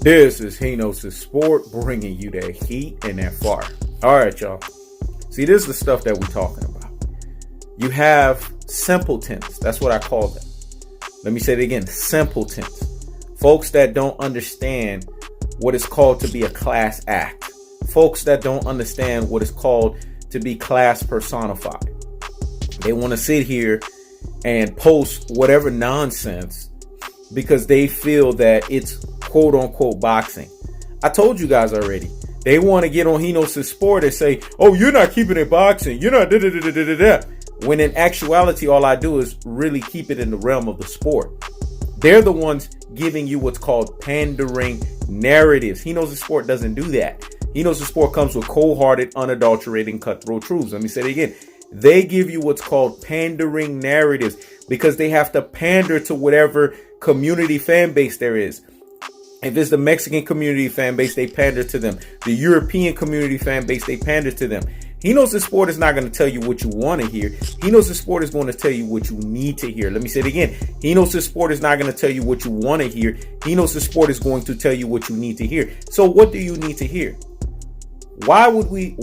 This is Henos' Sport, bringing you that heat and that fire. All right, y'all. See, this is the stuff that we're talking about. You have simpletons. That's what I call them. Let me say it again. Simpletons. Folks that don't understand what it's called to be a class act. Folks that don't understand what it's called to be class personified. They want to sit here and post whatever nonsense because they feel that it's quote unquote boxing. I told you guys already. They want to get on Henos' Sport and say, oh, you're not keeping it boxing. You're not da-da-da-da-da-da. When in actuality, all I do is really keep it in the realm of the sport. They're the ones giving you what's called pandering narratives. Henos' Sport doesn't do that. Henos' Sport comes with cold-hearted, unadulterated, cutthroat truths. Let me say it again. They give you what's called pandering narratives because they have to pander to whatever community fan base there is. If it's the Mexican community fan base, they pander to them. The European community fan base, they pander to them. Henos' Sport is not going to tell you what you want to hear. Henos' Sport is going to tell you what you need to hear. Let me say it again. Henos' Sport is not going to tell you what you want to hear. Henos' Sport is going to tell you what you need to hear. So what do you need to hear? Why would we?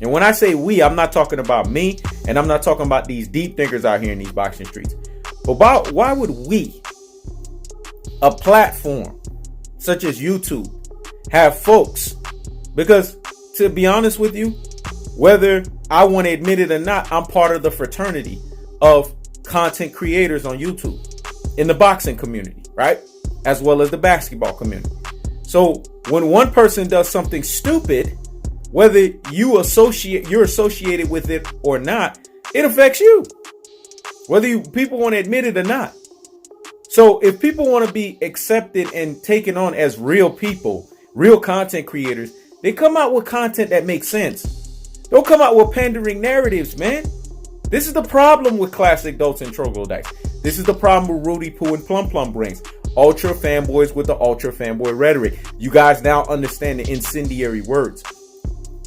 And when I say we, I'm not talking about me, and I'm not talking about these deep thinkers out here in these boxing streets. But why would we, a platform such as YouTube, have folks? Because to be honest with you, whether I want to admit it or not, I'm part of the fraternity of content creators on YouTube in the boxing community, right? As well as the basketball community. So when one person does something stupid, whether you're associated with it or not, it affects you. Whether people want to admit it or not. So if people want to be accepted and taken on as real people, real content creators, they come out with content that makes sense. Don't come out with pandering narratives, man. This is the problem with classic Dolce and Troglodytes. This is the problem with Rudy Poo and Plum Plum Brains. Ultra fanboys with the ultra fanboy rhetoric. You guys now understand the incendiary words.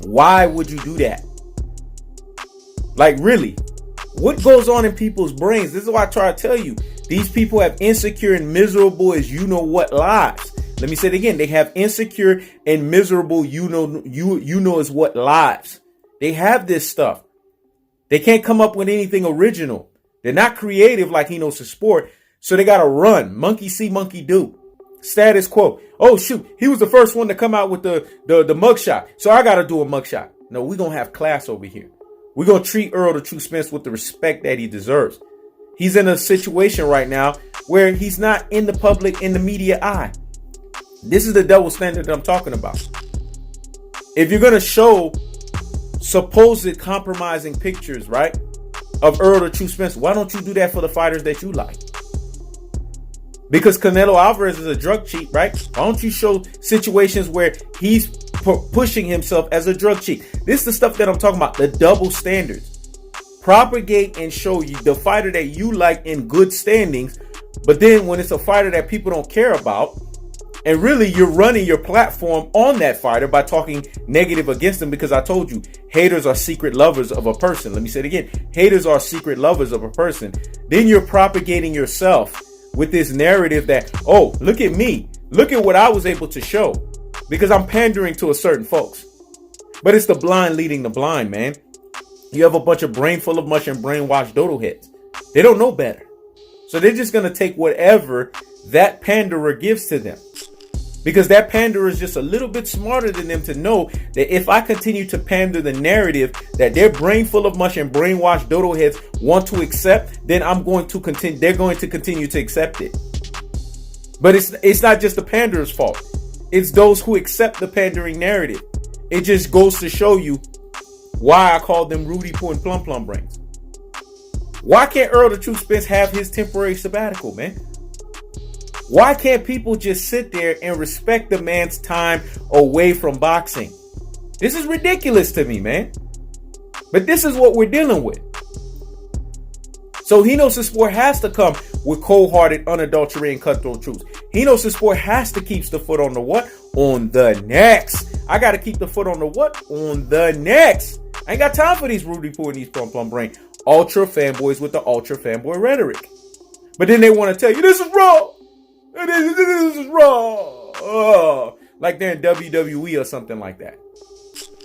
Why would you do that? Like, really? What goes on in people's brains? This is why I try to tell you. These people have insecure and miserable as you know what lives. Let me say it again. They have insecure and miserable you know as what lives. They have this stuff. They can't come up with anything original. They're not creative like Henos' Sport. So they got to run. Monkey see, monkey do. Status quo. Oh, shoot. He was the first one to come out with the mugshot. So I got to do a mugshot. No, we're going to have class over here. We're going to treat Errol the True Spence with the respect that he deserves. He's in a situation right now where he's not in the public, in the media eye. This is the double standard that I'm talking about. If you're going to show supposed compromising pictures, right, of Errol the True Spence, why don't you do that for the fighters that you like? Because Canelo Alvarez is a drug cheat, right? Why don't you show situations where he's pushing himself as a drug cheat? This is the stuff that I'm talking about, the double standards. Propagate and show you the fighter that you like in good standings, but then when it's a fighter that people don't care about, and really you're running your platform on that fighter by talking negative against him, because I told you, haters are secret lovers of a person. Let me say it again. Haters are secret lovers of a person. Then you're propagating yourself with this narrative that, oh, look at me. Look at what I was able to show because I'm pandering to a certain folks. But it's the blind leading the blind, man. You have a bunch of brain full of mush and brainwashed dodo heads. They don't know better. So they're just going to take whatever that panderer gives to them. Because that panderer is just a little bit smarter than them to know that if I continue to pander the narrative that their brain full of mush and brainwashed dodo heads want to accept, then I'm going to continue. They're going to continue to accept it. But it's not just the panderer's fault. It's those who accept the pandering narrative. It just goes to show you why I call them Rudy Poo and Plum Plum Brains. Why can't Errol the True Spence have his temporary sabbatical, man? Why can't people just sit there and respect the man's time away from boxing? This is ridiculous to me, man. But this is what we're dealing with. So Henos' Sport has to come with cold-hearted, unadulterated, cutthroat truths. Henos' Sport has to keep the foot on the what? On the next. I got to keep the foot on the what? On the next. I ain't got time for these Rudy Poo and these Plum Plum Brain ultra fanboys with the ultra fanboy rhetoric. But then they want to tell you, this is wrong. This is raw. Like they're in WWE or something like that.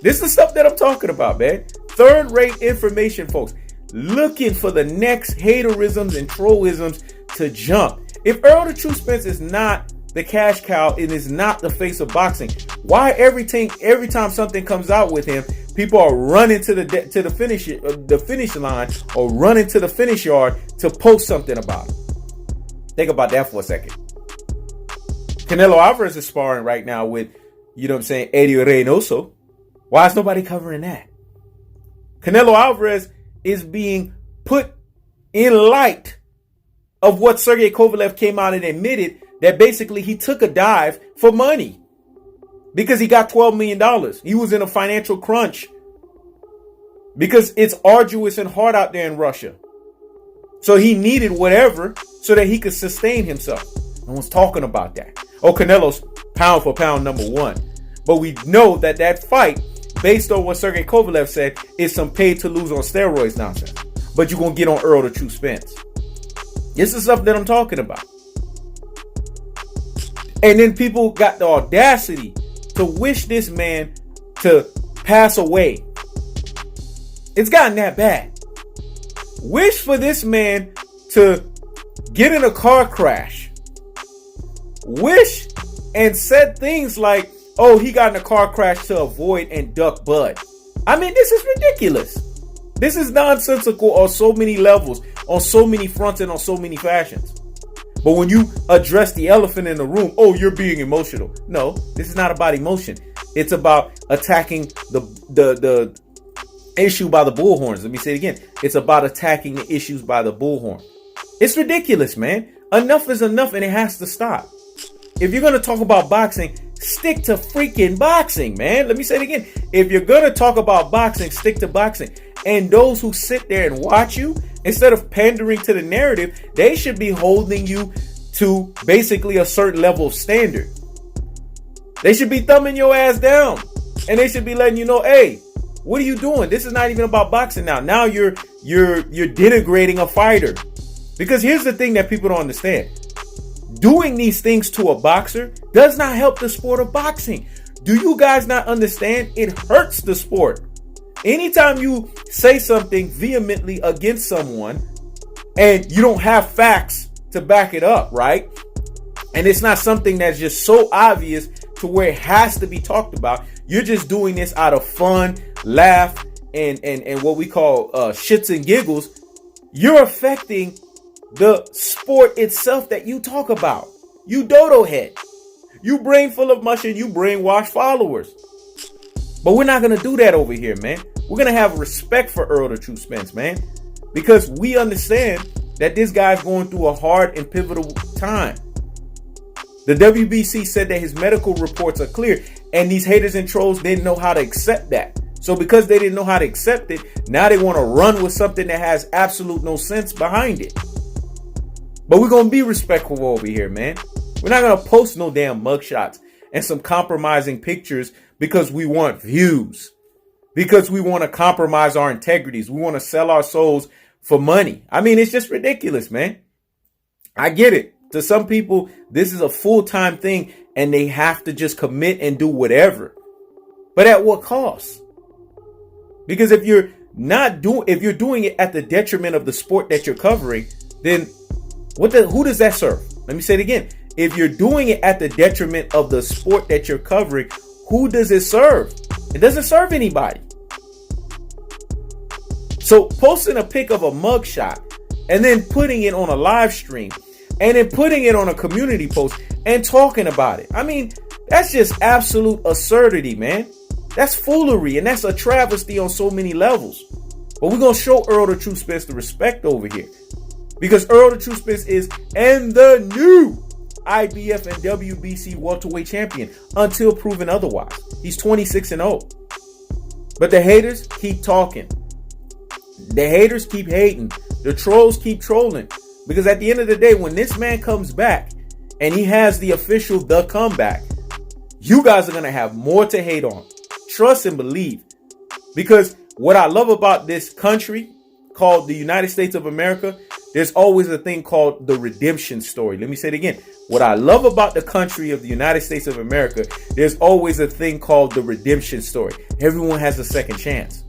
This is the stuff that I'm talking about, man. Third-rate information, folks. Looking for the next haterisms and trollisms to jump. If Errol the True Spence is not the cash cow and is not the face of boxing, why every time something comes out with him, people are running to the finish line or running to the finish yard to post something about him? Think about that for a second. Canelo Alvarez is sparring right now with, Eddie Reynoso. Why is nobody covering that? Canelo Alvarez is being put in light of what Sergey Kovalev came out and admitted, that basically he took a dive for money because he got $12 million. He was in a financial crunch because it's arduous and hard out there in Russia. So he needed whatever so that he could sustain himself. No one's talking about that. Oh, Canelo's pound for pound #1. But we know that fight, based on what Sergey Kovalev said, is some paid to lose on steroids nonsense. But you're going to get on Errol the True Spence. This is stuff that I'm talking about. And then people got the audacity to wish this man to pass away. It's gotten that bad. Wish for this man to get in a car crash. Wish and said things like, oh, he got in a car crash to avoid and duck Bud. I mean, this is ridiculous. This is nonsensical on so many levels, on so many fronts, and on so many fashions. But when you address the elephant in the room, oh, you're being emotional. No, this is not about emotion. It's about attacking the issue by the bullhorns. Let me say it again. It's about attacking the issues by the bullhorn. It's ridiculous, man. Enough is enough, and it has to stop. If you're going to talk about boxing, stick to freaking boxing, man. Let me say it again. If you're going to talk about boxing, stick to boxing. And those who sit there and watch you, instead of pandering to the narrative, they should be holding you to basically a certain level of standard. They should be thumbing your ass down. And they should be letting you know, hey, what are you doing? This is not even about boxing now. Now you're denigrating a fighter. Because here's the thing that people don't understand. Doing these things to a boxer does not help the sport of boxing. Do you guys not understand? It hurts the sport. Anytime you say something vehemently against someone and you don't have facts to back it up, right? And it's not something that's just so obvious to where it has to be talked about. You're just doing this out of fun, laugh, and what we call shits and giggles. You're affecting the sport itself that you talk about. You dodo head. You brain full of mush and you brainwash followers. But we're not going to do that over here, man. We're going to have respect for Errol the True Spence, man. Because we understand that this guy's going through a hard and pivotal time. The WBC said that his medical reports are clear. And these haters and trolls didn't know how to accept that. So because they didn't know how to accept it, now they want to run with something that has absolute no sense behind it. But we're going to be respectful over here, man. We're not going to post no damn mugshots and some compromising pictures because we want views, because we want to compromise our integrities. We want to sell our souls for money. I mean, it's just ridiculous, man. I get it. To some people, this is a full-time thing and they have to just commit and do whatever. But at what cost? Because if you're doing it at the detriment of the sport that you're covering, then who does that serve? Let me say it again. If you're doing it at the detriment of the sport that you're covering, who does it serve? It doesn't serve anybody. So posting a pic of a mugshot and then putting it on a live stream and then putting it on a community post and talking about it. I mean, that's just absolute absurdity, man. That's foolery and that's a travesty on so many levels. But we're going to show Errol the True Spence the respect over here. Because Errol the True Spence is and the new IBF and WBC welterweight champion until proven otherwise. He's 26-0. But the haters keep talking. The haters keep hating. The trolls keep trolling. Because at the end of the day, when this man comes back and he has the official The Comeback, you guys are going to have more to hate on. Trust and believe. Because what I love about this country called the United States of America, there's always a thing called the redemption story. Let me say it again. What I love about the country of the United States of America, there's always a thing called the redemption story. Everyone has a second chance.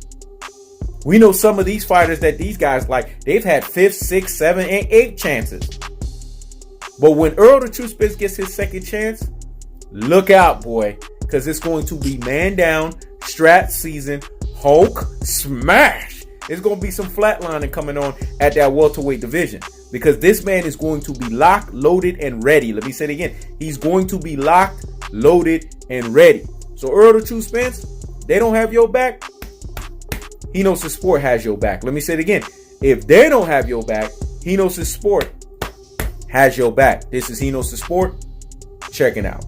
We know some of these fighters that these guys like, they've had 5th, 6th, 7th, and 8th chances. But when Errol the True Spence gets his second chance, look out, boy, because it's going to be man down, strat season, Hulk smash. There's going to be some flatlining coming on at that welterweight division because this man is going to be locked, loaded, and ready. Let me say it again. He's going to be locked, loaded, and ready. So Errol the True Spence, they don't have your back. He knows the sport has your back. Let me say it again. If they don't have your back, he knows the sport has your back. This is He Knows the Sport. Check it out.